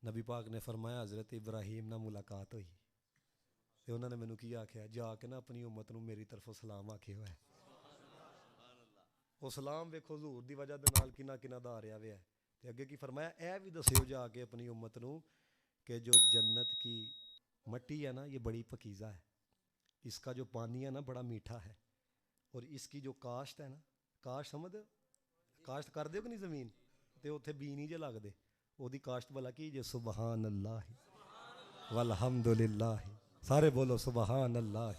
नबी पाक ने फरमाया हज़रत इब्राहीम नाल मुलाकात हुई ते उन्होंने मैनू की आख्या जाके ना अपनी उम्मत नू मेरी तरफों सलाम आखियो है। वो सलाम वेखो हजूर दी वजह दे नाल किना किना दा आ रहा वे ते अगे की फरमाया ए भी दसियो जाके अपनी उम्मत नू कि जो जन्नत की मट्टी है ना ये बड़ी पकीज़ा है, इसका जो पानी है ना बड़ा मीठा है, और इसकी जो काश्त है ना, काश्त समझ दो, काश्त कर दो कि नहीं ज़मीन ते उत्थे बी नहीं जे लगदे, ओदी काश्त भला की जे सुबहान अल्लाह वल्हम्दुलिल्लाह, सारे बोलो सुबहान अल्लाह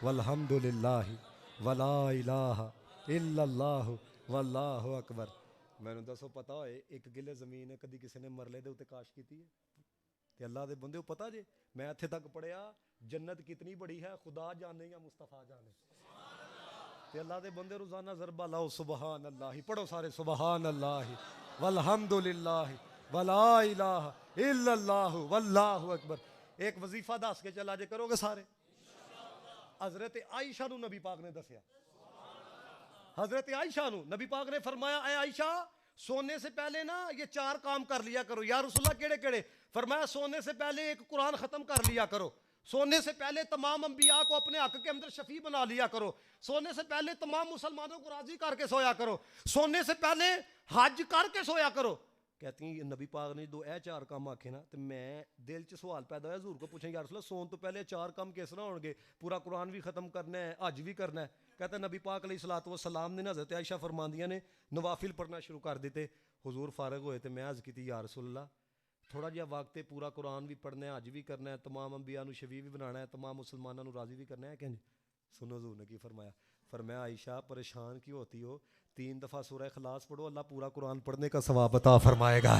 वल्हम्दुलिल्लाह वला इलाहा इल्लल्लाह वल्लाहु अकबर। मैनू दसो पता होए एक किले ज़मीन है कदी किसी ने मरले दे उत्ते काश्त की है ते अल्लाह दे बंदे पता जे मैं इत्थे तक पढ़िया जन्नत कितनी बड़ी है खुदा जाने या मुस्तफा जाने ते अल्लाह दे बंदे रोजाना ज़रबा लाओ सुबहान अल्लाह, पढ़ो सारे सुबहान अल्लाह वल्हम्दुलिल्लाह वला इलाहा इल्लल्लाह वल्लाहु अकबर। एक वजीफा दस के चला जे करोगे सारे। हजरत आयशा नू नबी पाक ने दसिया, हजरत आयशा नू नबी पाक ने फरमाया ऐ आयशा सोने से पहले ना ये चार काम कर लिया करो। या रसूलल्लाह केड़े केड़े? फरमाया सोने से पहले एक कुरान खत्म कर लिया करो, सोने से पहले तमाम अंबिया को अपने हक के अंदर शफी बना लिया करो, सोने से पहले तमाम मुसलमानों को राजी करके सोया करो, सोने से पहले हज करके सोया करो। कहती हैं नबी पाक ने दो ए चार काम आखे ना तो मैं दिल च सवाल पैदा होया हजूर को पूछें यार रसूलल्लाह सोन तो पहले चार काम किस तरह होंगे, पूरा कुरान भी खत्म करना है हज भी करना है। कहता नबी पाक अलैहिस्सलातु वस्सलाम ने हज़रत आयशा फरमांदियां ने नवाफिल पढ़ना शुरू कर दिते। हुजूर फारग होए तो मैं अर्ज़ की या रसूलल्लाह थोड़ा जिहा वक्त है, पूरा कुरान भी पढ़ना है हज भी करना है, तमाम अंबिया नू शफी भी बनाना है, तमाम मुसलमानों नू राजी भी करना है। क्या सुनो हजूर ने की फरमाया, फरमाया आयशा परेशान क्यों होती हो, 3 दफ़ा सूरह इखलास पढ़ो अल्लाह पूरा कुरान पढ़ने का सवाब अता फरमाएगा।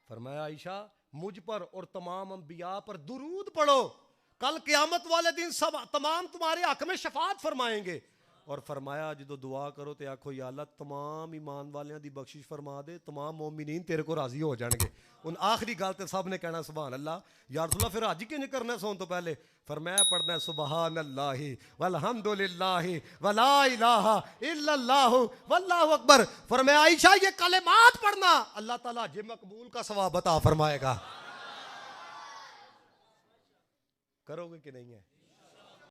फरमाया आयशा मुझ पर और तमाम अंबिया पर दुरूद पढ़ो, कल क़यामत वाले दिन सब तमाम तुम्हारे हक में शफात फरमाएंगे। और फरमाया जो दुआ करो तो आखो या अल्लाह तमाम ईमान वालियां दी बख्शिश फरमा दे, तमाम मोमिनीन तेरे को राजी हो जाएंगे। उन आखिरी गल ते सब ने कहना सुभान अल्लाह। या रसूलल्लाह फिर हज किंज करना सोन तो पहले? फरमाया पढ़ना सुभान अल्लाह वल्हम्दुलिल्लाह वला इलाहा इल्लल्लाह वल्लाहु अकबर। फरमाया आयशा ये कलिमात पढ़ना अल्लाह ताला हज मकबूल का सवाब अता फरमाएगा। करोगे कि नहीं है?